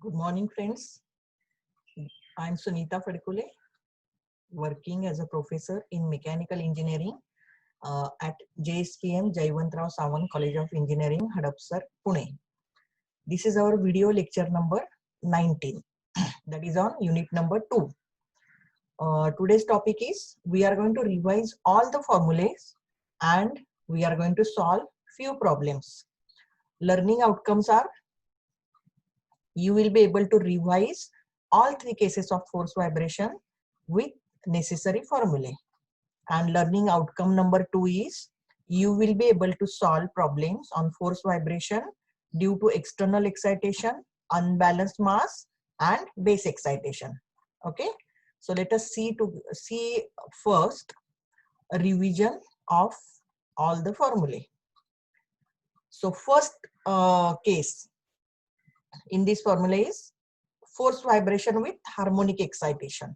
Good morning, friends. I'm Sunita Fadkule, working as a professor in mechanical engineering at JSPM Jaivantrao Sawant College of Engineering, Hadapsar, Pune. This is our video lecture number 19, that is on unit number 2. Today's topic is we are going to revise all the formulas and we are going to solve few problems. Learning outcomes are you will be able to revise all three cases of force vibration with necessary formulae. And learning outcome number 2 is you will be able to solve problems on force vibration due to external excitation, unbalanced mass and base excitation. Okay, so let us see first a revision of all the formulae. So first case in this formula is force vibration with harmonic excitation.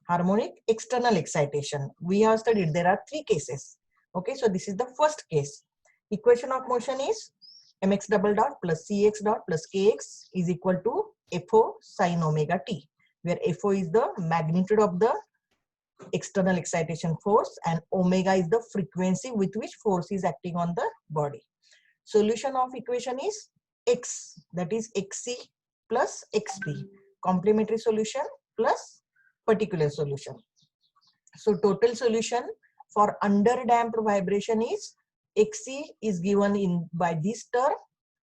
Harmonic external excitation. We have studied there are three cases. Okay, so this is the first case. Equation of motion is mx double dot plus cx dot plus kx is equal to FO sin omega t, where FO is the magnitude of the external excitation force and omega is the frequency with which force is acting on the body. Solution of equation is x, that is xc plus xp, complementary solution plus particular solution. So total solution for underdamped vibration is xc is given in by this term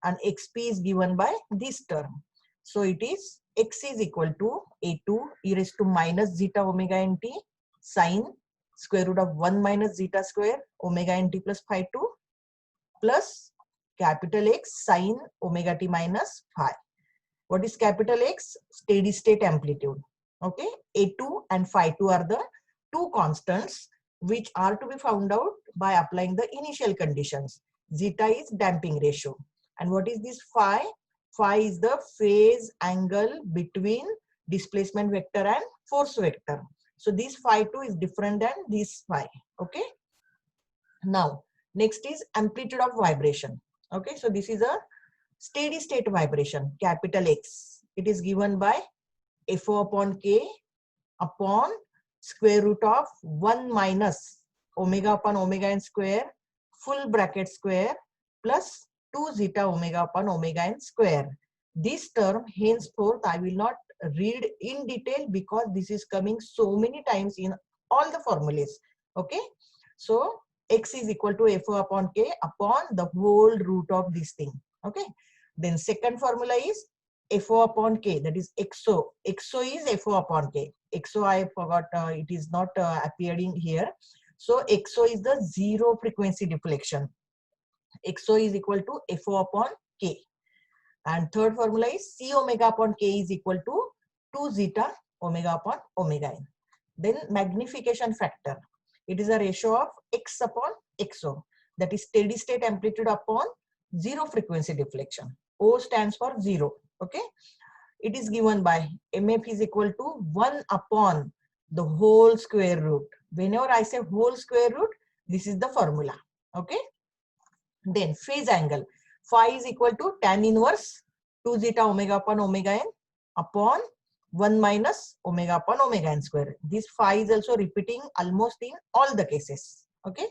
and xp is given by this term. So it is x is equal to a2 e raised to minus zeta omega nt sine square root of 1 minus zeta square omega nt plus phi 2 plus capital X sine omega t minus phi. What is capital X? Steady state amplitude. Okay, A2 and phi 2 are the two constants which are to be found out by applying the initial conditions. Zeta is damping ratio. And what is this phi? Phi is the phase angle between displacement vector and force vector. So this phi 2 is different than this phi. Okay. Now, next is amplitude of vibration. Okay, so this is a steady state vibration, capital X. It is given by FO upon K upon square root of 1 minus omega upon omega n square full bracket square plus 2 zeta omega upon omega n square. This term henceforth I will not read in detail because this is coming so many times in all the formulas. Okay, so x is equal to FO upon K upon the whole root of this thing. Okay, then second formula is FO upon K, that is XO. XO is FO upon K. XO I forgot, it is not appearing here. So XO is the zero frequency deflection. XO is equal to FO upon K. And third formula is C omega upon K is equal to 2 zeta omega upon omega n. Then magnification factor. It is a ratio of X upon XO, that is steady state amplitude upon zero frequency deflection. O stands for 0. Okay, it is given by MF is equal to 1 upon the whole square root. Whenever I say whole square root, this is the formula. Okay, then phase angle. Phi is equal to tan inverse 2 zeta omega upon omega n upon 1 minus omega upon omega n square. This phi is also repeating almost in all the cases. Okay,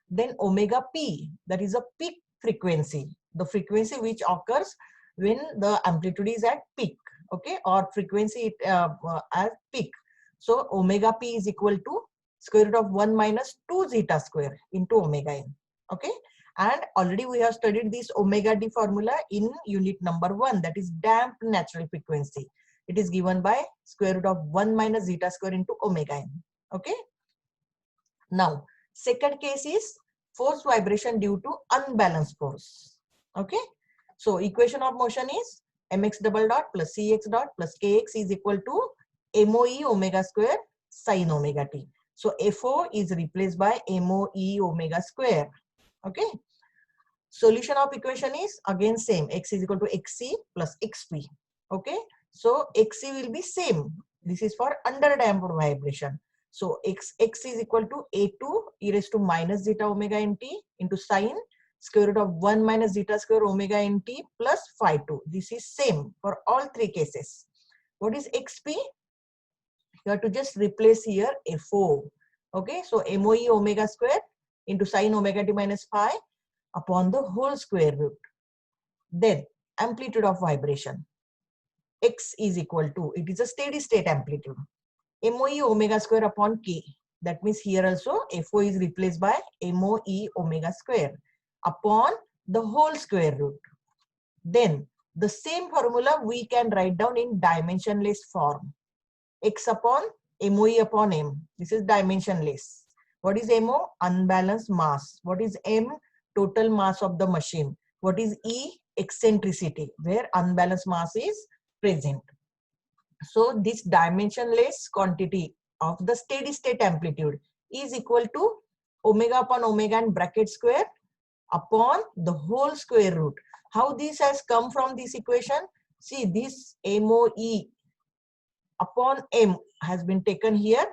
then omega p, that is a peak frequency, the frequency which occurs when the amplitude is at peak. Okay, or frequency at peak. So omega p is equal to square root of 1 minus 2 zeta square into omega n. Okay, and already we have studied this omega d formula in unit number 1, that is damped natural frequency. It is given by square root of 1 minus zeta square into omega n. Okay, now second case is force vibration due to unbalanced force. Okay, so equation of motion is mx double dot plus cx dot plus kx is equal to MOE omega square sin omega t. So FO is replaced by MOE omega square. Okay, solution of equation is again same, x is equal to xc plus xp. Okay, so xc will be same. This is for underdamped vibration. So x is equal to a2 e raised to minus zeta omega nt into sine square root of 1 minus zeta square omega nt plus phi 2. This is same for all three cases. What is xp? You have to just replace here FO. Okay, so MOE omega square into sine omega t minus phi upon the whole square root. Then amplitude of vibration. X is equal to, it is a steady state amplitude. MOE omega square upon K. That means here also FO is replaced by MOE omega square upon the whole square root. Then the same formula we can write down in dimensionless form. X upon MOE upon M. This is dimensionless. What is MO? Unbalanced mass. What is M? Total mass of the machine. What is E? Eccentricity, where unbalanced mass is present. So this dimensionless quantity of the steady state amplitude is equal to omega upon omega and bracket square upon the whole square root. How this has come from this equation? See, this MOE upon M has been taken here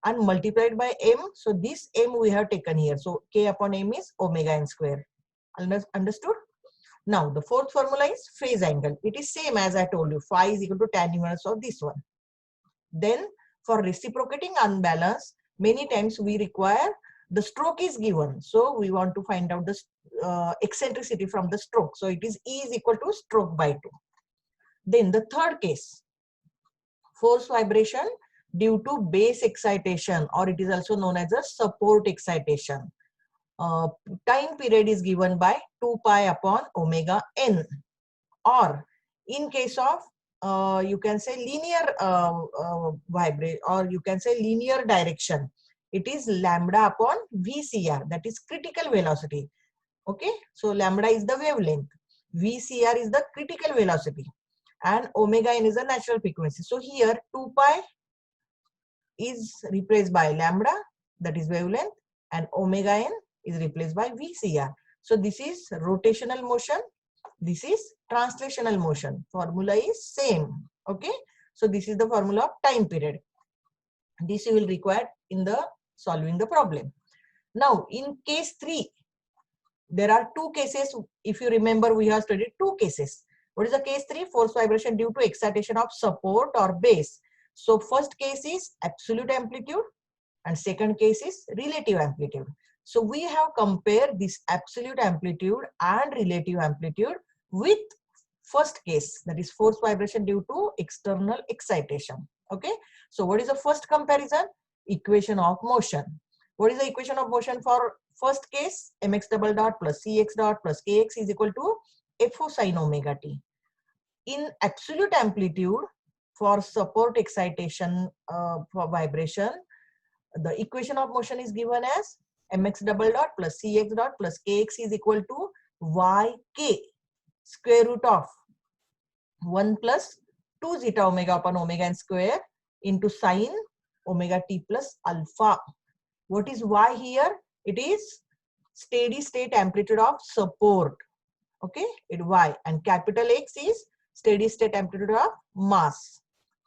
and multiplied by M. So this M we have taken here. So K upon M is omega n square. Understood? Now the fourth formula is phase angle. It is same as I told you. Phi is equal to tan inverse of this one. Then for reciprocating unbalance, many times we require the stroke is given. So we want to find out the eccentricity from the stroke. So it is E is equal to stroke by 2. Then the third case, force vibration due to base excitation, or it is also known as a support excitation. Time period is given by 2 pi upon omega n, or in case of you can say linear vibration, or you can say linear direction, it is lambda upon VCR, that is critical velocity. Okay, so lambda is the wavelength, VCR is the critical velocity, and omega n is the natural frequency. So here 2 pi is replaced by lambda, that is wavelength, and omega n is replaced by VCR. So this is rotational motion, this is translational motion. Formula is same. Okay, so this is the formula of time period. This you will require in the solving the problem. Now in case 3, there are two cases. If you remember, we have studied two cases. What is the case 3? Force vibration due to excitation of support or base. So first case is absolute amplitude and second case is relative amplitude. So we have compared this absolute amplitude and relative amplitude with first case, that is force vibration due to external excitation. Okay, so what is the first comparison? Equation of motion. What is the equation of motion for first case? Mx double dot plus Cx dot plus Kx is equal to Fo sin omega t. In absolute amplitude, for support excitation for vibration, the equation of motion is given as mx double dot plus Cx dot plus Kx is equal to Yk square root of 1 plus 2 zeta omega upon omega n square into sine omega t plus alpha. What is Y here? It is steady state amplitude of support. Okay, it Y, and capital X is steady state amplitude of mass.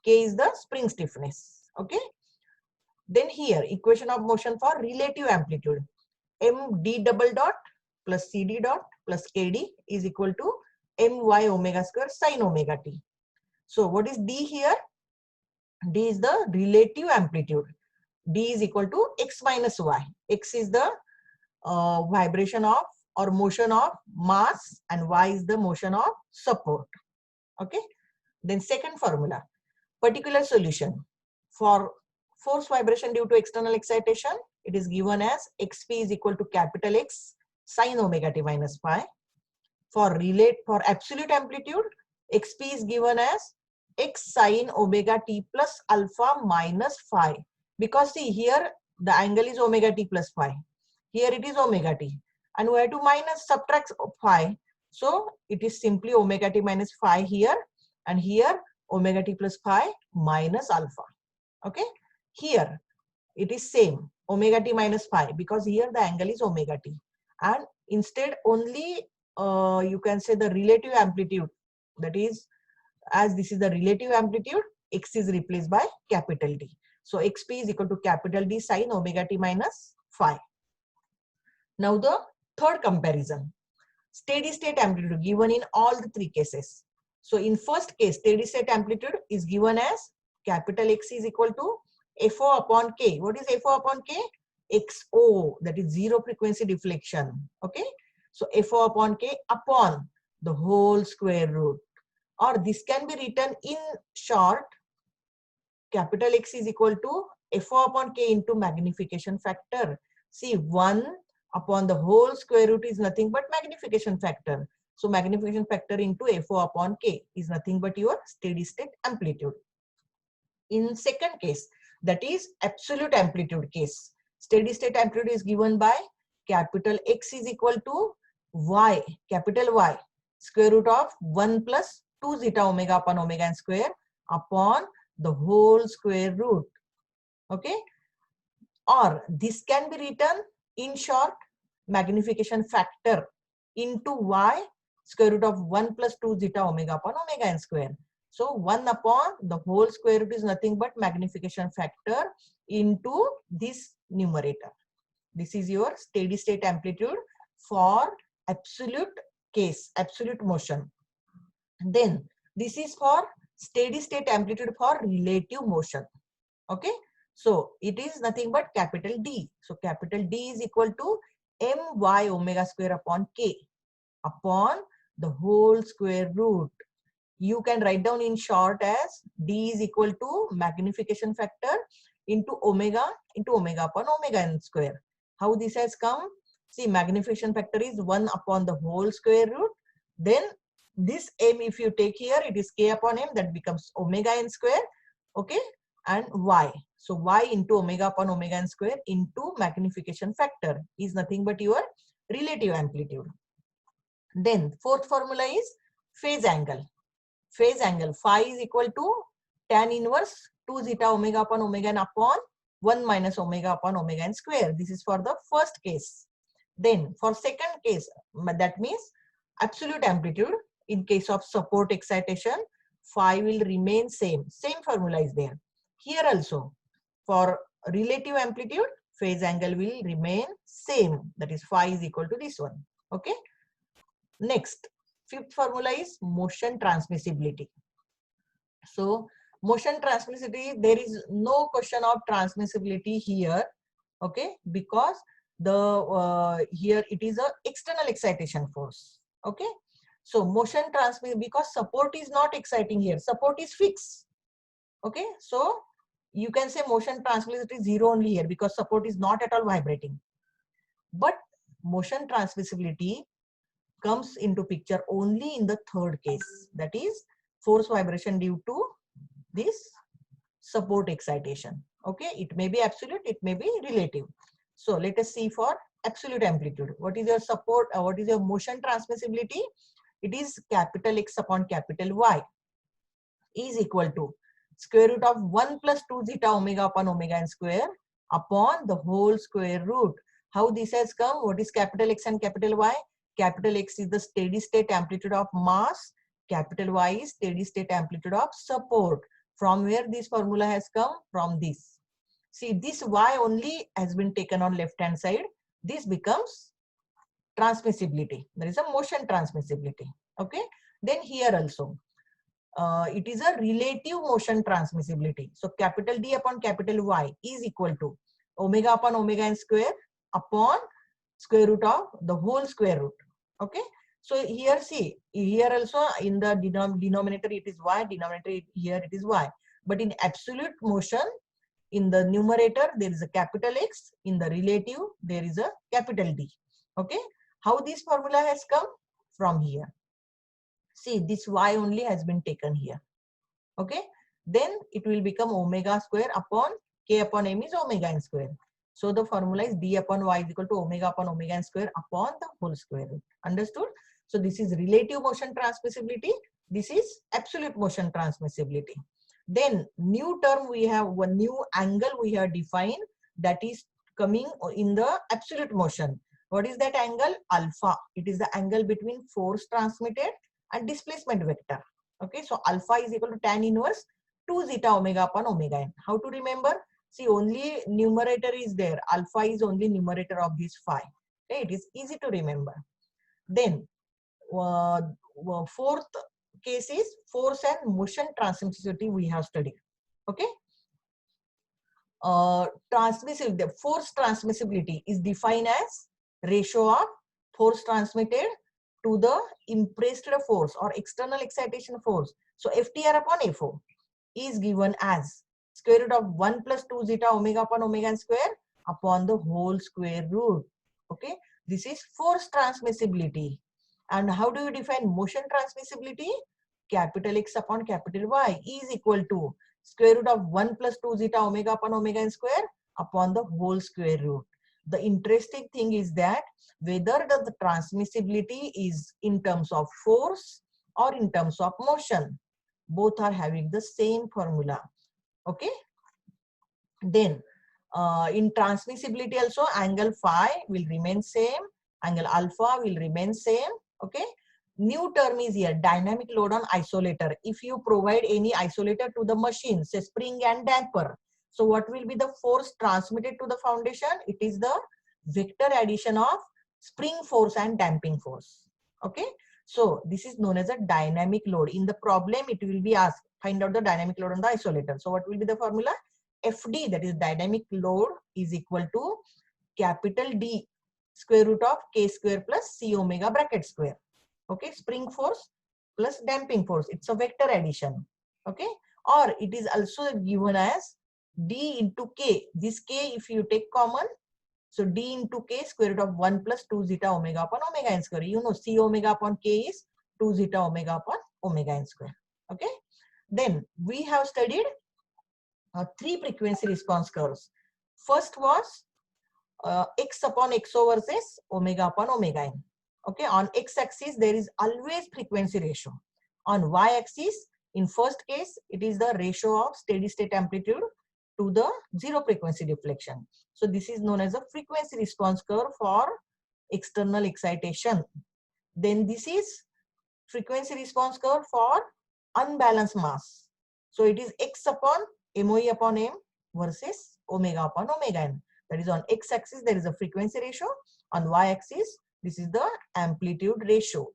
K is the spring stiffness. Okay, then here equation of motion for relative amplitude, md double dot plus cd dot plus kd is equal to my omega square sin omega t. So what is d here? D is the relative amplitude. D is equal to x minus y. X is the vibration of or motion of mass, and y is the motion of support. Okay, then second formula, particular solution for force vibration due to external excitation, it is given as xp is equal to capital X sin omega t minus phi. For absolute amplitude, xp is given as x sin omega t plus alpha minus phi, because see here the angle is omega t plus phi, here it is omega t, and we have to subtract phi, so it is simply omega t minus phi here, and here omega t plus phi minus alpha. Okay, here it is same omega t minus phi, because here the angle is omega t, and instead only you can say the relative amplitude, that is, as this is the relative amplitude, x is replaced by capital D. So xp is equal to capital D sin omega t minus phi. Now the third comparison, steady state amplitude given in all the three cases. So in first case, steady state amplitude is given as capital X is equal to FO upon K. What is FO upon K? XO, that is zero frequency deflection. Okay. So FO upon K upon the whole square root, or this can be written in short, capital X is equal to FO upon K into magnification factor. See, 1 upon the whole square root is nothing but magnification factor. So magnification factor into FO upon K is nothing but your steady state amplitude. In second case, that is absolute amplitude case, steady state amplitude is given by capital X is equal to Y, capital Y, square root of 1 plus 2 zeta omega upon omega n square upon the whole square root. Okay. Or this can be written in short, magnification factor into Y, square root of 1 plus 2 zeta omega upon omega n square. So 1 upon the whole square root is nothing but magnification factor into this numerator. This is your steady state amplitude for absolute case, absolute motion. Then this is for steady state amplitude for relative motion. Okay. So it is nothing but capital D. So capital D is equal to my omega square upon K upon the whole square root. You can write down in short as D is equal to magnification factor into omega upon omega n square. How this has come? See, magnification factor is 1 upon the whole square root. Then this m, if you take here, it is K upon m, that becomes omega n square. Okay. And Y. So Y into omega upon omega n square into magnification factor is nothing but your relative amplitude. Then fourth formula is phase angle. Phase angle phi is equal to tan inverse 2 zeta omega upon omega n upon 1 minus omega upon omega n square. This is for the first case. Then for second case, that means absolute amplitude in case of support excitation, phi will remain same. Same formula is there. Here also for relative amplitude, phase angle will remain same. That is phi is equal to this one. Okay. Next, fifth formula is motion transmissibility. So motion transmissibility, there is no question of transmissibility here. Okay, because the here it is a external excitation force. Okay, so motion transmit, because support is not exciting here, support is fixed. Okay, so you can say motion transmissibility is 0 only here because support is not at all vibrating. But motion transmissibility comes into picture only in the third case, that is force vibration due to this support excitation. Okay, it may be absolute, it may be relative. So let us see for absolute amplitude. What is your support, what is your motion transmissibility? It is capital X upon capital Y is equal to square root of 1 plus 2 zeta omega upon omega n square upon the whole square root. How this has come? What is capital X and capital Y? Capital X is the steady state amplitude of mass. Capital Y is steady state amplitude of support. From where this formula has come? From this. See, this Y only has been taken on left hand side. This becomes transmissibility. There is a motion transmissibility. Okay. Then here also, it is a relative motion transmissibility. So capital D upon capital Y is equal to omega upon omega n square upon square root of the whole square root. Okay. So here see, here also in the denominator it is Y, denominator here it is Y. But in absolute motion, in the numerator there is a capital X, in the relative there is a capital D. Okay. How this formula has come? From here. See, this Y only has been taken here. Okay. Then it will become omega square upon K upon M is omega n square. So the formula is D upon Y is equal to omega upon omega n square upon the whole square root. Understood? So this is relative motion transmissibility. This is absolute motion transmissibility. Then new term we have, one new angle we have defined, that is coming in the absolute motion. What is that angle? Alpha. It is the angle between force transmitted and displacement vector. Okay, so alpha is equal to tan inverse 2 zeta omega upon omega n. How to remember? See, only numerator is there. Alpha is only numerator of this phi. Okay, it is easy to remember. Then fourth case is force and motion transmissivity we have studied. Okay. The force transmissibility is defined as ratio of force transmitted to the impressed force or external excitation force. So FTR upon FO is given as square root of 1 plus 2 zeta omega upon omega n square upon the whole square root. Okay, this is force transmissibility. And how do you define motion transmissibility? Capital X upon capital Y is equal to square root of 1 plus 2 zeta omega upon omega n square upon the whole square root. The interesting thing is that whether the transmissibility is in terms of force or in terms of motion, both are having the same formula. Okay. Then in transmissibility also, angle phi will remain same, angle alpha will remain same. Okay. New term is here, dynamic load on isolator. If you provide any isolator to the machine, say spring and damper, so what will be the force transmitted to the foundation? It is the vector addition of spring force and damping force. Okay. So this is known as a dynamic load. In the problem, it will be asked, find out the dynamic load on the isolator. So what will be the formula? FD, that is dynamic load, is equal to capital D square root of K square plus C omega bracket square. Okay, spring force plus damping force. It's a vector addition. Okay, or it is also given as D into K. This K, if you take common, so D into K square root of 1 plus 2 zeta omega upon omega n square. You know, C omega upon K is 2 zeta omega upon omega n square. Okay, then we have studied three frequency response curves. First was X upon XO versus omega upon omega n. Okay, on x-axis there is always frequency ratio. On y-axis, in first case, it is the ratio of steady state amplitude to the zero frequency deflection. So this is known as a frequency response curve for external excitation. Then this is frequency response curve for unbalanced mass. So it is X upon MOE upon M versus omega upon omega n. That is on x-axis there is a frequency ratio. On y-axis this is the amplitude ratio.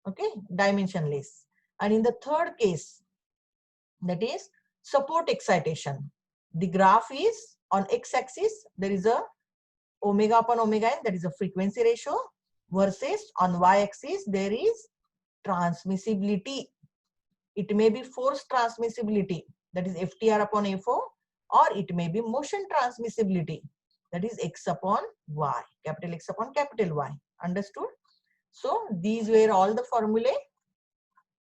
Okay, dimensionless. And in the third case, that is support excitation. The graph is on x-axis there is a omega upon omega n, that is a frequency ratio, versus on y-axis there is transmissibility. It may be force transmissibility, that is FTR upon FO, or it may be motion transmissibility, that is X upon Y, capital X upon capital Y. Understood? So these were all the formulae.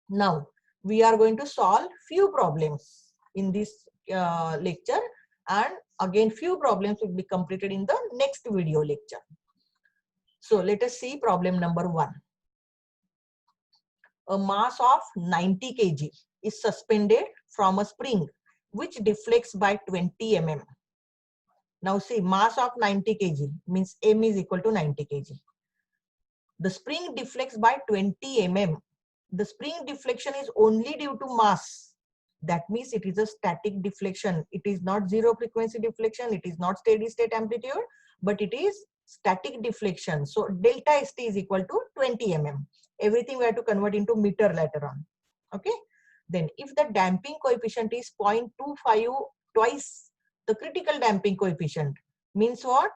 Now we are going to solve few problems in this lecture, and again few problems will be completed in the next video lecture. So let us see problem number 1. A mass of 90 kg is suspended from a spring which deflects by 20 mm. Now see, mass of 90 kg means M is equal to 90 kg. The spring deflects by 20 mm. The spring deflection is only due to mass. That means it is a static deflection. It is not zero frequency deflection. It is not steady state amplitude, but it is static deflection. So delta ST is equal to 20 mm. Everything we have to convert into meter later on. Okay. Then if the damping coefficient is 0.25 twice the critical damping coefficient, means what?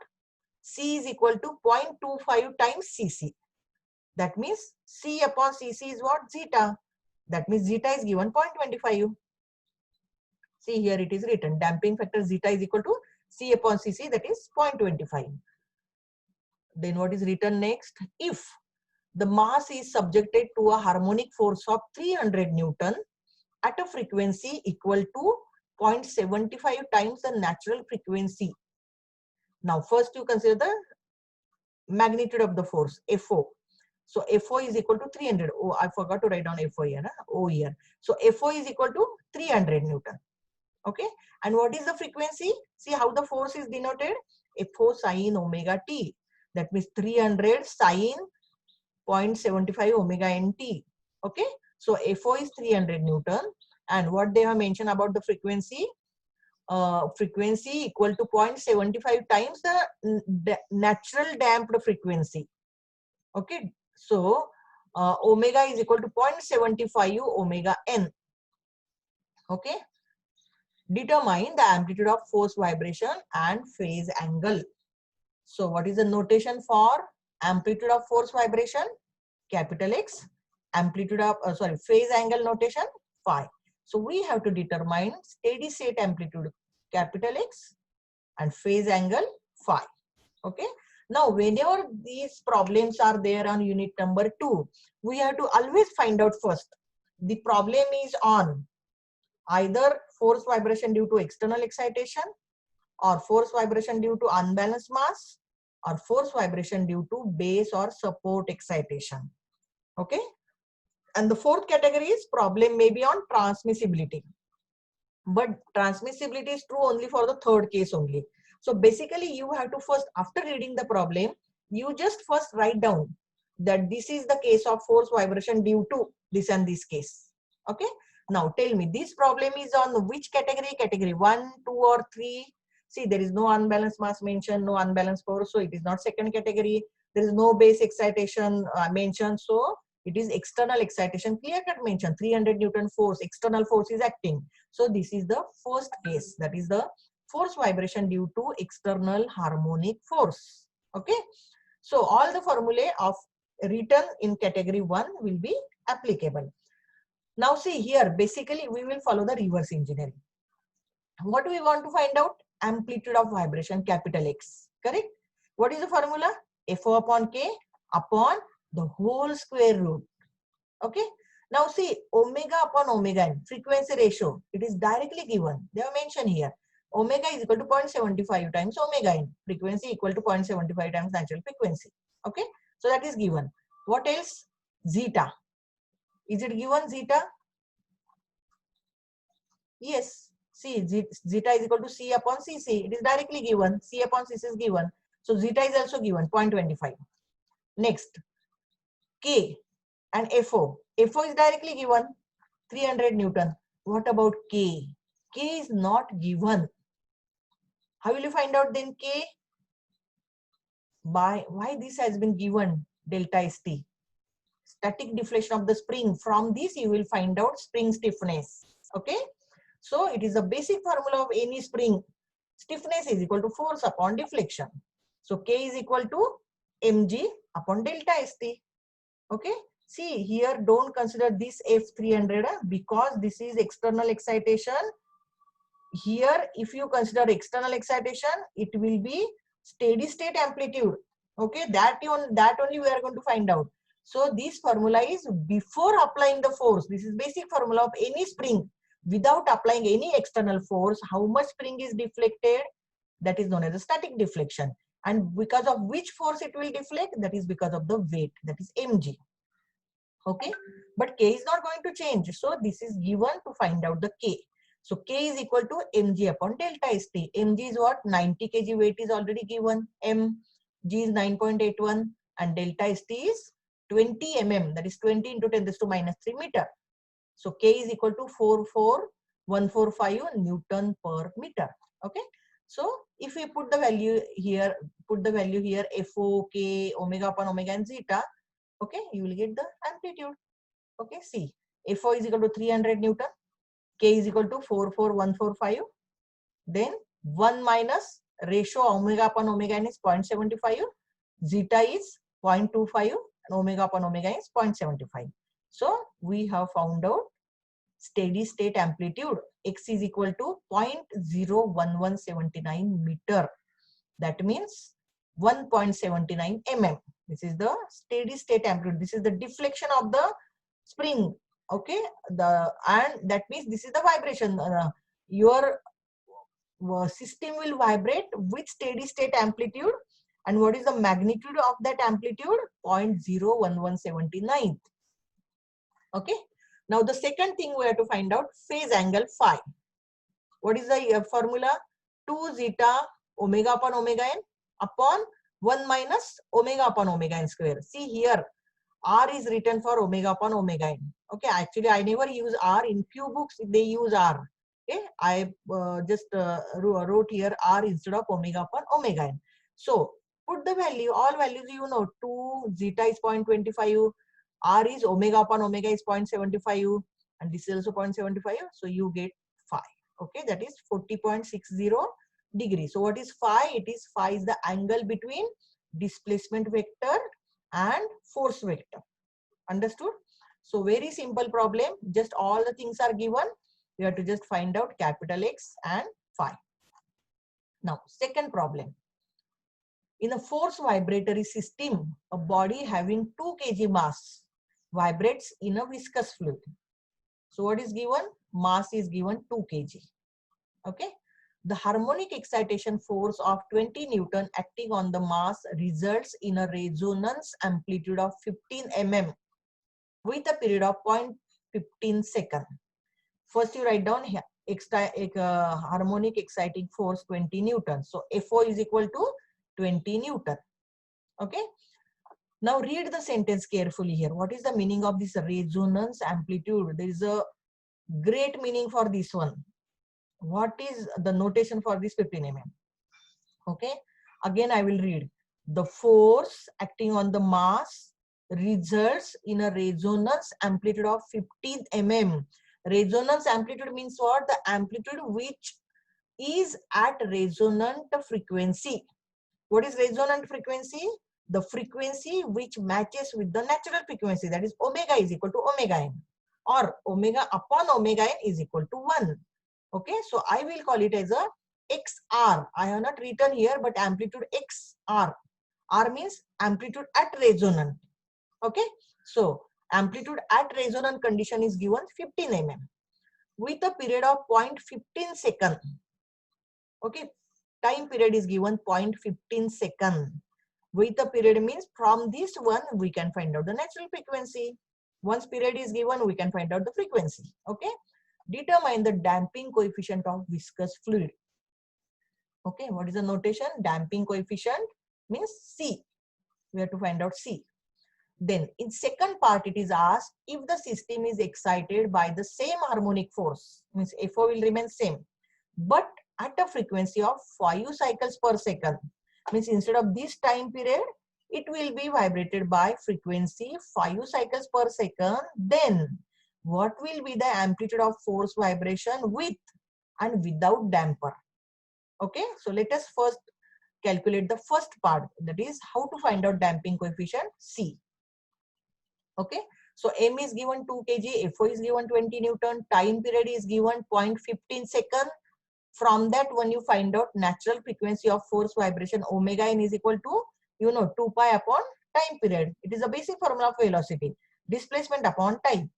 C is equal to 0.25 times Cc. That means C upon Cc is what? Zeta. That means zeta is given 0.25. See, here it is written, damping factor zeta is equal to C upon Cc, that is 0.25. Then what is written next? If the mass is subjected to a harmonic force of 300 Newton at a frequency equal to 0.75 times the natural frequency. Now first you consider the magnitude of the force, FO. So FO is equal to 300. Oh, I forgot to write down FO here. O here. So FO is equal to 300 Newton. Okay. And what is the frequency? See how the force is denoted? FO sine omega t. That means 300 sine 0.75 omega nt. Okay. So FO is 300 Newton. And what they have mentioned about the frequency? Frequency equal to 0.75 times the natural damped frequency. Okay. So omega is equal to 0.75 omega n. Okay. Determine the amplitude of force vibration and phase angle. So what is the notation for amplitude of force vibration? Capital X. Amplitude of phase angle notation phi. So we have to determine steady state amplitude capital X and phase angle phi. Okay. Now whenever these problems are there on unit number 2, we have to always find out first the problem is on either force vibration due to external excitation, or force vibration due to unbalanced mass, or force vibration due to base or support excitation. Okay. And the fourth category is problem may be on transmissibility. But transmissibility is true only for the third case only. So basically you have to first, after reading the problem, you just first write down that this is the case of force vibration due to this and this case. Okay. Now tell me, this problem is on which category? Category 1, 2 or 3? See, there is no unbalanced mass mentioned, no unbalanced force, so it is not second category. There is no base excitation mentioned, so it is external excitation, clear cut mentioned, 300 Newton force, external force is acting. So this is the first case, that is the force vibration due to external harmonic force. Okay. So all the formulae of written in category 1 will be applicable. Now see here, basically we will follow the reverse engineering. What do we want to find out? Amplitude of vibration capital X, correct? What is the formula? FO upon K upon the whole square root. Okay. Now see, omega upon omega n, frequency ratio, it is directly given. They are mentioned here. Omega is equal to 0.75 times omega n. Frequency equal to 0.75 times natural frequency. Okay. So that is given. What else? Zeta. Is it given zeta? Yes. See, zeta is equal to C upon Cc. It is directly given. C upon Cc is given. So zeta is also given, 0.25. Next, K and FO. FO is directly given, 300 Newton. What about K? K is not given. How will you find out then K? By why this has been given, delta St. Static deflection of the spring. From this you will find out spring stiffness. Okay. So it is the basic formula of any spring. Stiffness is equal to force upon deflection. So K is equal to mg upon delta St. Okay. See here, don't consider this F300 because this is external excitation. Here, if you consider external excitation, it will be steady state amplitude. Okay, that only we are going to find out. So this formula is before applying the force. This is basic formula of any spring. Without applying any external force, how much spring is deflected? That is known as a static deflection. And because of which force it will deflect? That is because of the weight, that is mg. Okay, but K is not going to change. So this is given to find out the K. So K is equal to mg upon delta St. Mg is what? 90 kg weight is already given. Mg is 9.81 and delta St is 20 mm. That is 20 into 10 to minus 3 meter. So K is equal to 44145 Newton per meter. Okay. So if we put the value here, FO, K, omega upon omega and zeta, okay, you will get the amplitude. Okay, see, FO is equal to 300 Newton, K is equal to 44145, then 1 minus ratio omega upon omega n is 0.75, zeta is 0.25 and omega upon omega is 0.75. So we have found out steady state amplitude. X is equal to 0.01179 meter. That means 1.79 mm. This is the steady state amplitude. This is the deflection of the spring. Okay, and that means this is the vibration. Your system will vibrate with steady state amplitude. And what is the magnitude of that amplitude? 0.01179. Okay. Now the second thing we have to find out, phase angle phi. What is the formula? 2 zeta omega upon omega n upon 1 minus omega upon omega n square. See here, R is written for omega upon omega n. Okay, actually I never use R. In few books they use R. Okay, I just wrote here R instead of omega upon omega n. So put the value, all values you know, 2 zeta is 0.25, R is omega upon omega is 0.75 and this is also 0.75. So you get phi. Okay, that is 40.60 degrees. So what is phi? It is phi is the angle between displacement vector and force vector. Understood? So very simple problem. Just all the things are given. You have to just find out capital X and phi. Now, second problem. In a force vibratory system, a body having 2 kg mass vibrates in a viscous fluid. So what is given? Mass is given 2 kg. Okay. The harmonic excitation force of 20 Newton acting on the mass results in a resonance amplitude of 15 mm with a period of 0.15 second. First you write down here harmonic exciting force 20 Newton. So FO is equal to 20 Newton. Okay. Now read the sentence carefully here. What is the meaning of this resonance amplitude? There is a great meaning for this one. What is the notation for this 15 mm? Okay. Again, I will read. The force acting on the mass results in a resonance amplitude of 15 mm. Resonance amplitude means what? The amplitude which is at resonant frequency. What is resonant frequency? The frequency which matches with the natural frequency, that is omega is equal to omega n, or omega upon omega n is equal to 1. Okay, so I will call it as a XR. I have not written here, but amplitude XR. R means amplitude at resonant. Okay, so amplitude at resonant condition is given 15 mm with a period of 0.15 second. Okay, time period is given 0.15 second. With a period means from this one we can find out the natural frequency. Once period is given, we can find out the frequency. Okay, determine the damping coefficient of viscous fluid. Okay, what is the notation? Damping coefficient means C. We have to find out C. Then in second part it is asked if the system is excited by the same harmonic force, means FO will remain same, but at a frequency of 5 cycles per second. Means instead of this time period, it will be vibrated by frequency 5 cycles per second. Then what will be the amplitude of force vibration with and without damper? Okay, so let us first calculate the first part, that is how to find out damping coefficient C. Okay, so M is given 2 kg, FO is given 20 Newton, time period is given 0.15 second. From that when you find out natural frequency of force vibration omega n is equal to 2 pi upon time period. It is a basic formula of velocity, displacement upon time.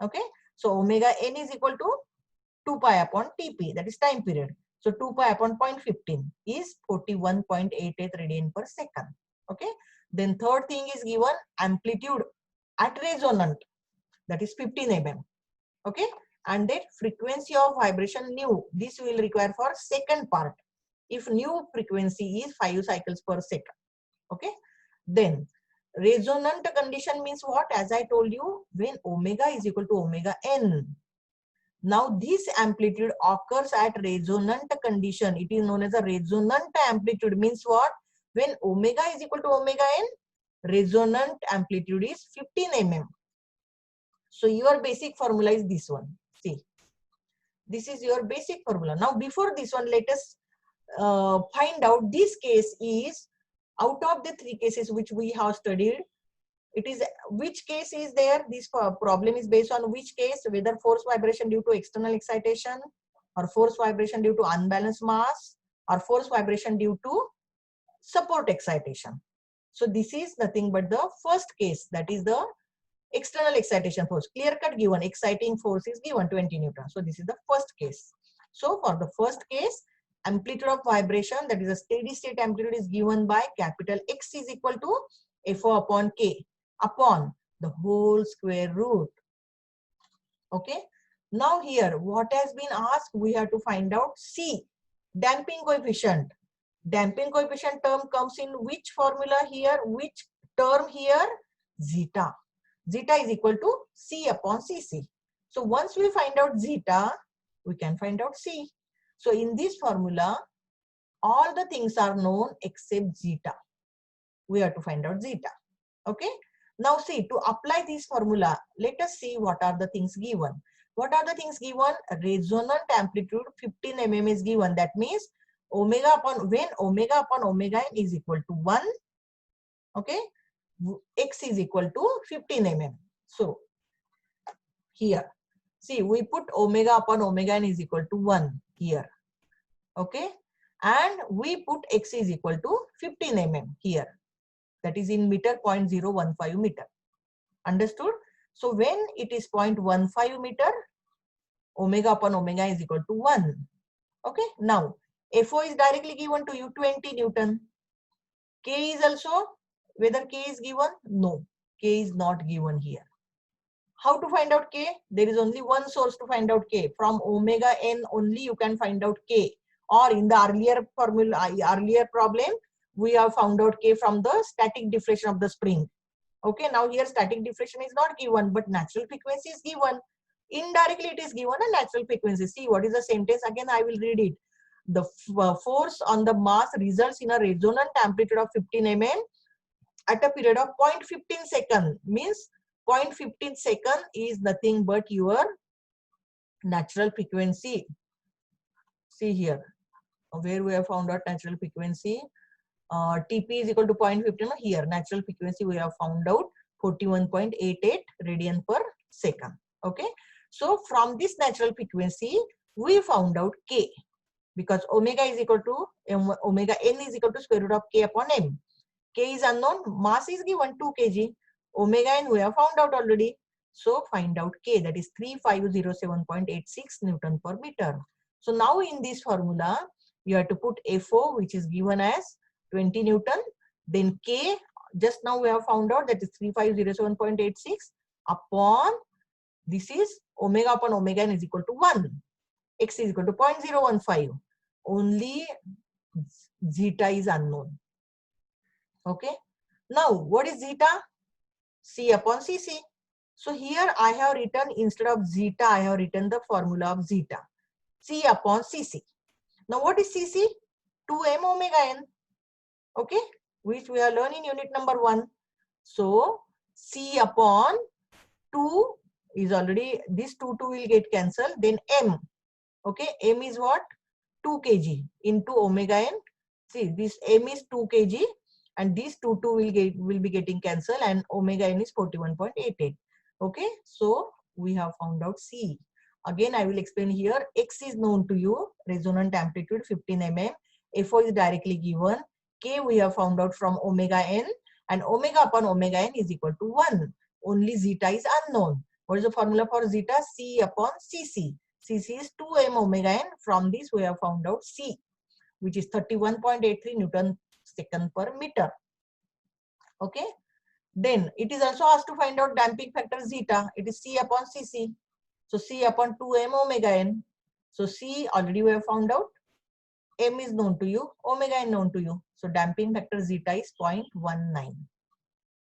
Okay, so omega n is equal to 2 pi upon tp, that is time period. So 2 pi upon 0.15 is 41.88 radian per second. Okay, then third thing is given amplitude at resonant, that is 15 mm. Okay, and that frequency of vibration nu, this will require for second part if new frequency is 5 cycles per second. Okay, then resonant condition means what? As I told you, when omega is equal to omega n. Now this amplitude occurs at resonant condition. It is known as a resonant amplitude. Means what? When omega is equal to omega n, resonant amplitude is 15 mm. So your basic formula is this one. See, this is your basic formula. Now before this one, let us find out this case is out of the 3 cases which we have studied. It is which case is there? This problem is based on which case? Whether force vibration due to external excitation, or force vibration due to unbalanced mass, or force vibration due to support excitation. So this is nothing but the first case, that is the external excitation force. Clear cut given, exciting force is given 20 Newton. So this is the first case. So for the first case, amplitude of vibration, that is a steady state amplitude, is given by capital X is equal to FO upon K upon the whole square root. Okay. Now here, what has been asked? We have to find out C, damping coefficient. Damping coefficient term comes in which formula here? Which term here? Zeta. Zeta is equal to C upon Cc. So once we find out zeta, we can find out C. So in this formula, all the things are known except zeta. We have to find out zeta. Okay. Now see, to apply this formula, let us see what are the things given. What are the things given? Resonant amplitude 15 mm is given. That means omega upon, when omega upon omega n is equal to 1, okay, x is equal to 15 mm. So here, see, we put omega upon omega n is equal to 1 here, okay, and we put x is equal to 15 mm here. That is in meter, 0.015 meter. Understood? So when it is 0.15 meter, omega upon omega is equal to 1. Okay. Now, FO is directly given to you, 20 Newton. K is also, whether K is given? No, K is not given here. How to find out K? There is only one source to find out K. From omega n only you can find out K. Or in the earlier formula, earlier problem, we have found out K from the static deflection of the spring. Okay, now here static deflection is not given, but natural frequency is given. Indirectly it is given a natural frequency. See, what is the sentence? Again, I will read it. The force on the mass results in a resonant amplitude of 15 mm at a period of 0.15 second. Means 0.15 second is nothing but your natural frequency. See here, where we have found out natural frequency. TP is equal to 0.15. Here, natural frequency we have found out 41.88 radian per second. Okay. So from this natural frequency, we found out K, because omega is equal to omega n is equal to square root of K upon m. K is unknown, mass is given 2 kg. Omega n we have found out already. So find out K, that is 3507.86 Newton per meter. So now in this formula, you have to put FO, which is given as 20 Newton. Then K, just now we have found out that is 3507.86 upon, this is omega upon omega n is equal to 1. X is equal to 0.015. Only zeta is unknown. Okay. Now, what is zeta? C upon Cc. So here I have written, instead of zeta, I have written the formula of zeta. C upon Cc. Now, what is Cc? 2m omega n. Okay. Which we are learning unit number 1. So, C upon 2 is already, this 2 will get cancelled. Then m. Okay. M is what? 2 kg into omega n. See, this m is 2 kg. And these 2 will be getting cancelled, and omega n is 41.88. Okay, so we have found out C. Again, I will explain here. X is known to you, resonant amplitude 15 mm. FO is directly given. K we have found out from omega n, and omega upon omega n is equal to 1. Only zeta is unknown. What is the formula for zeta? C upon Cc. Cc is 2m omega n. From this we have found out C, which is 31.83 Newton second per meter. Okay. Then it is also asked to find out damping factor zeta. It is C upon Cc. So C upon 2m omega n. So C already we have found out. M is known to you. Omega n known to you. So damping factor zeta is 0.19.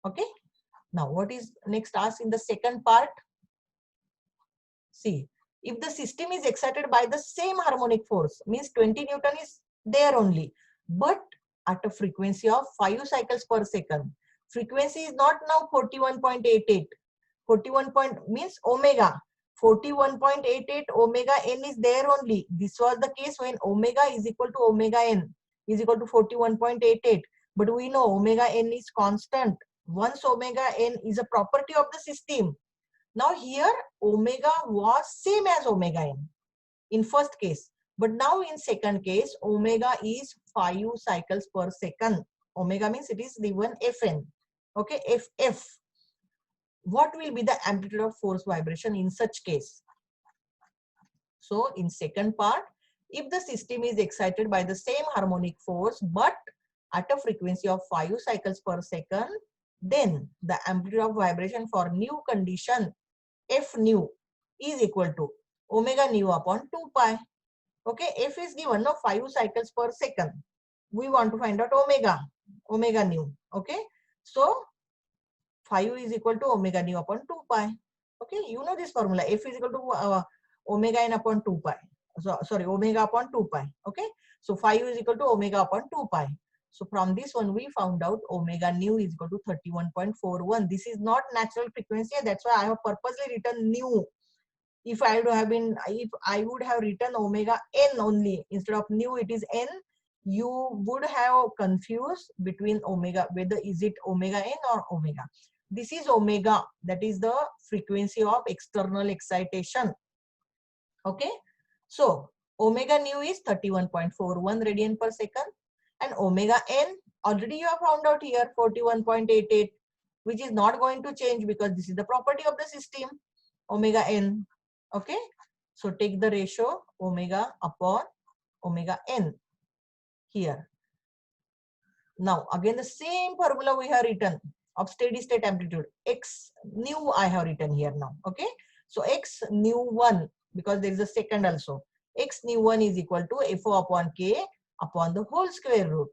Okay. Now what is next asked in the second part? See, if the system is excited by the same harmonic force, means 20 Newton is there only, but at a frequency of 5 cycles per second. Frequency is not now 41.88. 41 means omega. 41.88 omega n is there only. This was the case when omega is equal to omega n is equal to 41.88. But we know omega n is constant. Once omega n is a property of the system. Now here omega was same as omega n in first case. But now in second case, omega is 5 cycles per second. Omega means it is given Fn. Okay, Ff. What will be the amplitude of force vibration in such case? So in second part, if the system is excited by the same harmonic force but at a frequency of 5 cycles per second, then the amplitude of vibration for new condition F nu is equal to omega nu upon 2 pi. Okay, F is given now 5 cycles per second. We want to find out omega nu. Okay, so 5 is equal to omega nu upon 2 pi. Okay, you know this formula. F is equal to omega n upon 2 pi. So, sorry, omega upon 2 pi. Okay, so 5 is equal to omega upon 2 pi. So from this one, we found out omega nu is equal to 31.41. This is not natural frequency. That's why I have purposely written nu. If I would have written omega n only instead of nu, it is n, you would have confused between omega, whether is it omega n or omega. This is omega, that is the frequency of external excitation. Okay, so omega nu is 31.41 radian per second, and omega n already you have found out here 41.88, which is not going to change because this is the property of the system, omega n. Okay, so take the ratio omega upon omega n here. Now again the same formula we have written of steady state amplitude, x nu I have written here now. Okay, so x nu 1, because there is a second also, x nu 1 is equal to FO upon K upon the whole square root.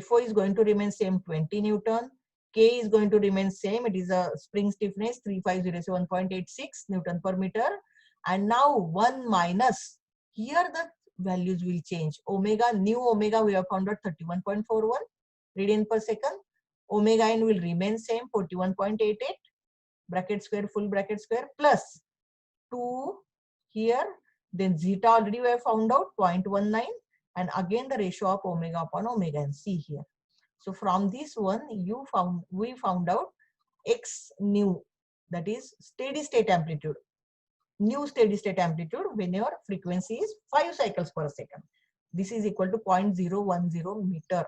FO is going to remain same 20 Newton, K is going to remain same, it is a spring stiffness 3507.86 Newton per meter, and now 1 minus, here the values will change. Omega, new omega we have found out 31.41 radian per second, omega n will remain same 41.88 bracket square full bracket square plus 2 here, then zeta already we have found out 0.19, and again the ratio of omega upon omega n, see here. So from this one we found out x nu, that is steady state amplitude, new steady state amplitude when your frequency is 5 cycles per second. This is equal to 0.010 meter.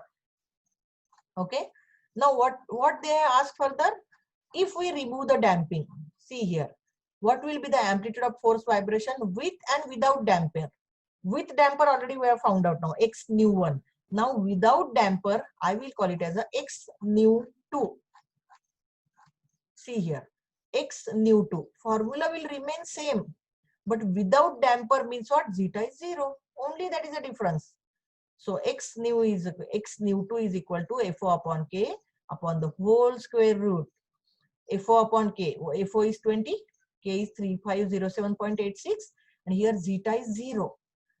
Okay, now what they ask further, if we remove the damping, see here, what will be the amplitude of force vibration with and without damper? With damper already we have found out now, x nu 1. Now without damper, I will call it as a x nu 2. See here, x nu 2. Formula will remain same, but without damper means what? Zeta is 0. Only that is the difference. So x nu 2 is equal to FO upon K upon the whole square root. FO upon K, FO is 20, K is 3507.86, and here zeta is 0.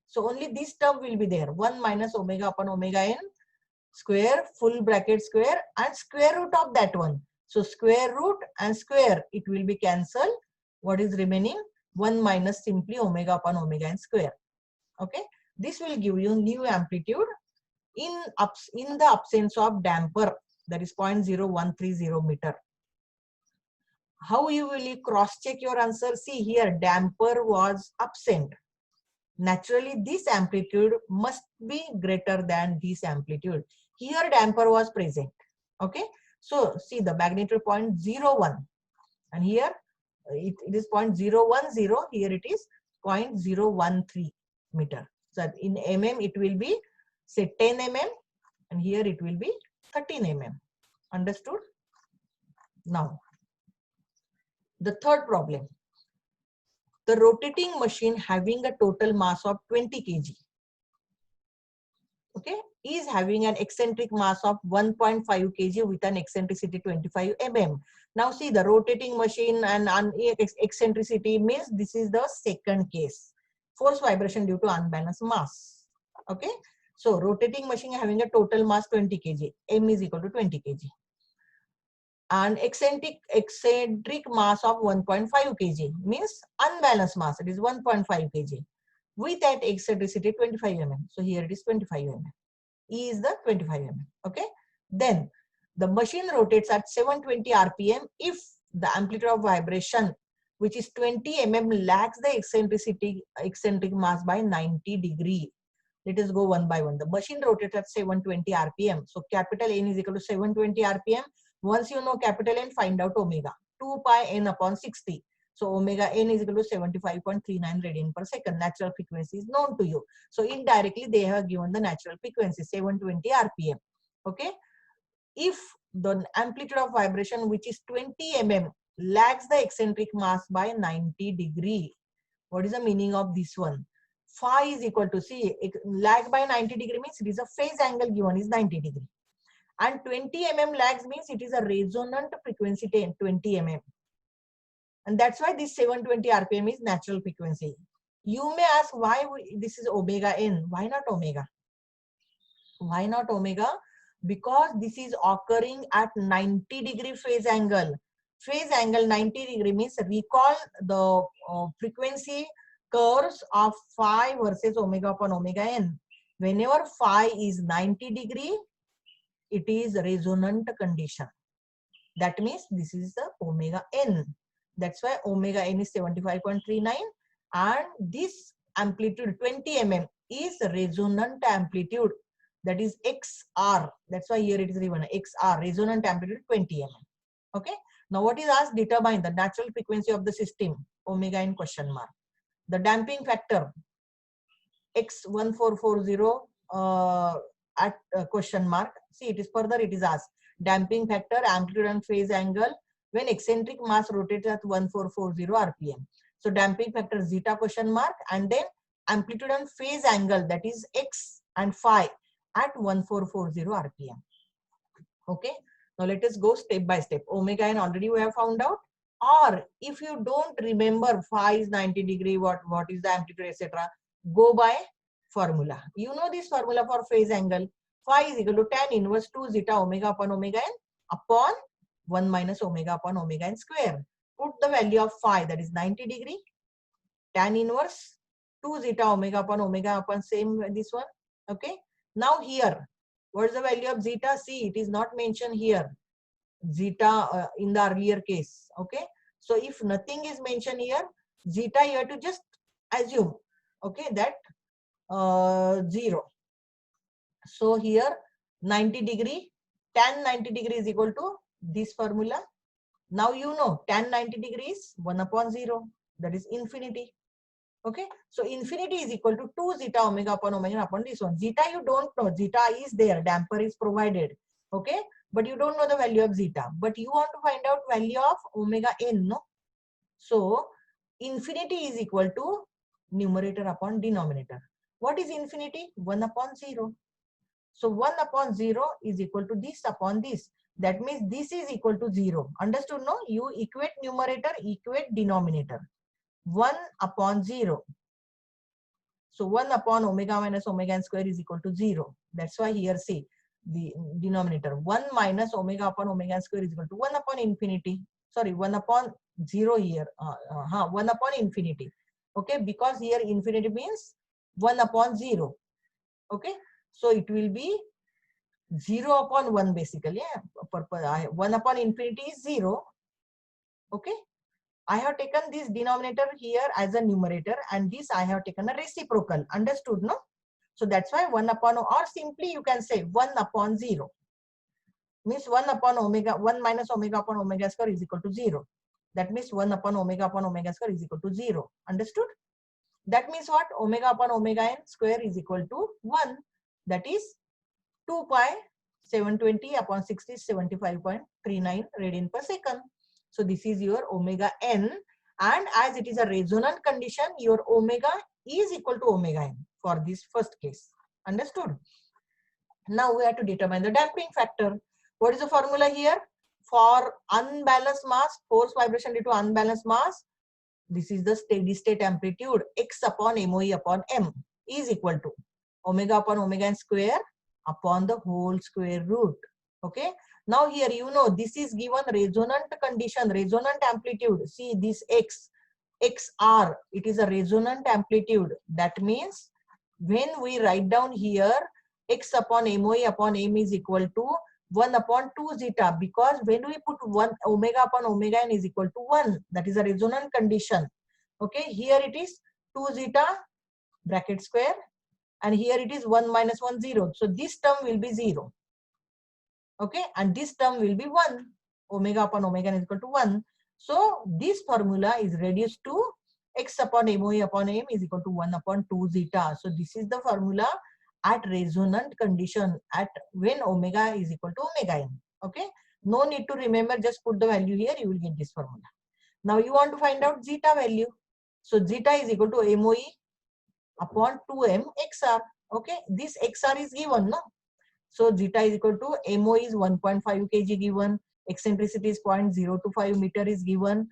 So only this term will be there, 1 minus omega upon omega n square full bracket square and square root of that one. So square root and square, it will be cancelled. What is remaining? 1 minus simply omega upon omega n square. Okay, this will give you new amplitude in the absence of damper, that is 0.0130 meter. How you will cross check your answer? See here, damper was absent. Naturally, this amplitude must be greater than this amplitude. Here damper was present. Okay, so see the magnitude 0.01, and here it is 0.010, here it is 0.013 meter. So in mm it will be say 10 mm, and here it will be 13 mm. Understood? Now the third problem, the rotating machine having a total mass of 20 kg, okay, is having an eccentric mass of 1.5 kg with an eccentricity 25 mm. Now see the rotating machine and eccentricity means this is the second case, force vibration due to unbalanced mass. Okay, so rotating machine having a total mass 20 kg, m is equal to 20 kg, and eccentric mass of 1.5 kg means unbalanced mass, it is 1.5 kg with that eccentricity 25 mm. So here it is 25 mm. E is the 25 mm. Okay, then the machine rotates at 720 rpm if the amplitude of vibration, which is 20 mm, lags the eccentric mass by 90 degree. Let us go one by one. The machine rotates at 720 rpm. So capital N is equal to 720 rpm. Once you know capital N, find out omega. 2 pi n upon 60. So omega n is equal to 75.39 radian per second. Natural frequency is known to you. So indirectly they have given the natural frequency 720 rpm. Okay. If the amplitude of vibration, which is 20 mm, lags the eccentric mass by 90 degree. What is the meaning of this one? Phi is equal to, see, lag by 90 degree means it is a phase angle given is 90 degree. And 20 mm lags means it is a resonant frequency 20 mm. And that's why this 720 rpm is natural frequency. You may ask why this is omega n. Why not omega? Why not omega? Because this is occurring at 90-degree phase angle. Phase angle 90 degree means recall the frequency curves of phi versus omega upon omega n. Whenever phi is 90 degree, it is resonant condition. That means this is the omega n. That's why omega n is 75.39 and this amplitude 20 mm is resonant amplitude, that is XR. That's why here it is given XR, resonant amplitude 20 mm. Okay. Now what is asked? Determine the natural frequency of the system, omega n question mark. The damping factor X1440 at question mark. See, it is further, it is asked. Damping factor, amplitude and phase angle when eccentric mass rotates at 1440 rpm. So damping factor zeta question mark and then amplitude and phase angle, that is x and phi at 1440 rpm. Okay. Now let us go step by step. Omega n already we have found out. Or if you don't remember phi is 90 degree, what is the amplitude, etc., go by formula. You know this formula for phase angle. Phi is equal to tan inverse 2 zeta omega upon omega n upon 1 minus omega upon omega n square. Put the value of phi, that is 90 degree. Tan inverse 2 zeta omega upon same this one. Okay. Now here, what is the value of zeta? See, it is not mentioned here. Zeta in the earlier case. Okay. So if nothing is mentioned here, zeta you have to just assume. Okay, that 0. So here 90 degree, tan 90 degree is equal to this formula. Now you know tan 90 degree is 1 upon 0, that is infinity. Okay, so infinity is equal to 2 zeta omega upon omega upon this one. Zeta you don't know, zeta is there, damper is provided. Okay, but you don't know the value of zeta, but you want to find out value of omega n, no? So infinity is equal to numerator upon denominator. What is infinity? 1 upon 0. So 1 upon 0 is equal to this upon this. That means this is equal to 0. Understood, no? You equate numerator, equate denominator. 1 upon 0. So 1 upon omega minus omega n square is equal to 0. That's why here see the denominator 1 minus omega upon omega n square is equal to 1 upon infinity. Sorry, 1 upon 0 here. 1 upon infinity. Okay, because here infinity means 1 upon 0. Okay, so it will be 0 upon 1 basically. 1 upon infinity is 0. Okay. I have taken this denominator here as a numerator and this I have taken a reciprocal. Understood, no? So that's why 1 upon, or simply you can say 1 upon 0. Means 1 upon omega, 1 minus omega upon omega square is equal to 0. That means 1 upon omega square is equal to 0. Understood? That means what? Omega upon omega n square is equal to 1. That is 2 pi 720 upon 60 is 75.39 radian per second. So this is your omega n, and as it is a resonant condition, your omega is equal to omega n for this first case. Understood? Now we have to determine the damping factor. What is the formula here? For unbalanced mass, force vibration due to unbalanced mass, this is the steady state amplitude x upon MOE upon m is equal to omega upon omega n square upon the whole square root. Okay. Now here you know this is given resonant condition, resonant amplitude. See this XR, it is a resonant amplitude. That means when we write down here x upon MOE upon m is equal to 1 upon 2 zeta, because when we put 1 omega upon omega n is equal to 1, that is a resonant condition. Okay, here it is 2 zeta bracket square and here it is 1 minus 1 0. So this term will be 0. Okay, and this term will be 1. Omega upon omega n is equal to 1. So this formula is reduced to x upon MOE upon m is equal to 1 upon 2 zeta. So this is the formula at resonant condition at when omega is equal to omega n. Okay, no need to remember, just put the value here, you will get this formula. Now you want to find out zeta value. So zeta is equal to MOE upon 2m XR. Okay, this XR is given, no? So zeta is equal to MO is 1.5 kg given, eccentricity is 0.025 meter is given,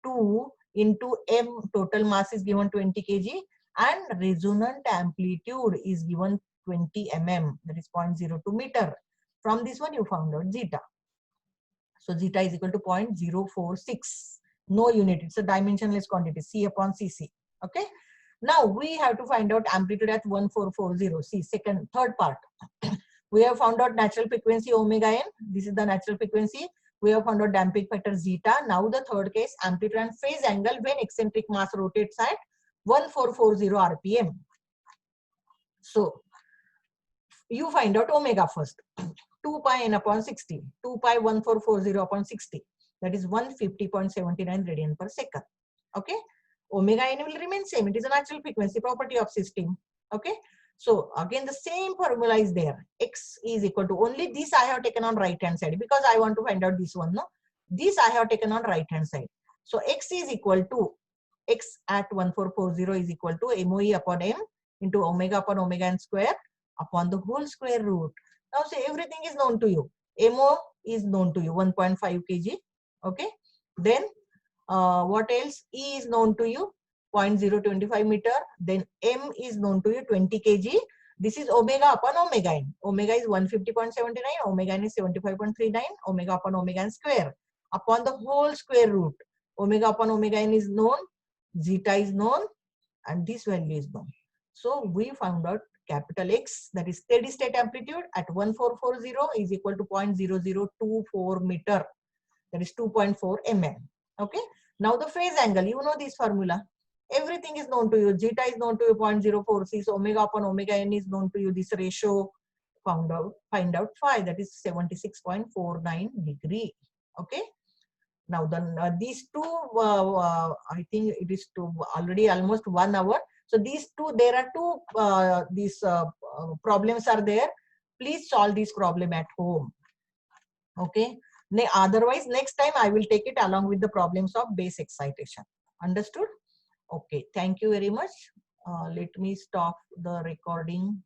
2 into m total mass is given 20 kg and resonant amplitude is given 20 mm, that is 0.02 meter. From this one, you found out zeta. So zeta is equal to 0.046. No unit. It's a dimensionless quantity. C upon Cc. Okay. Now we have to find out amplitude at 1440. See, third part. We have found out natural frequency omega n. This is the natural frequency. We have found out damping factor zeta. Now the third case, amplitude and phase angle when eccentric mass rotates at 1440 rpm. So you find out omega first. 2 pi n upon 60. 2 pi 1440 upon 60. That is 150.79 radian per second. Okay. Omega n will remain same. It is a natural frequency property of system. Okay. So again, the same formula is there. X is equal to, only this I have taken on right hand side because I want to find out this one. No, this I have taken on right hand side. So X is equal to, X at 1440 is equal to MOE upon M into omega upon omega n square upon the whole square root. Now say everything is known to you. MO is known to you, 1.5 kg. Okay. Then what else? E is known to you, 0.025 meter. Then M is known to you, 20 kg. This is omega upon omega n. Omega is 150.79, omega n is 75.39, omega upon omega n square upon the whole square root. Omega upon omega n is known, zeta is known, and this value is known. So we found out capital X, that is steady state amplitude at 1440 is equal to 0.0024 meter. That is 2.4 mm. Okay. Now the phase angle, you know this formula. Everything is known to you. Zeta is known to you, 0.046. Omega upon omega n is known to you. This ratio find out phi, that is 76.49 degree. Okay. Now then these two, I think it is already almost 1 hour. So these two, there are two problems are there. Please solve this problem at home. Okay. Otherwise, next time I will take it along with the problems of base excitation. Understood? Okay. Thank you very much. Let me stop the recording.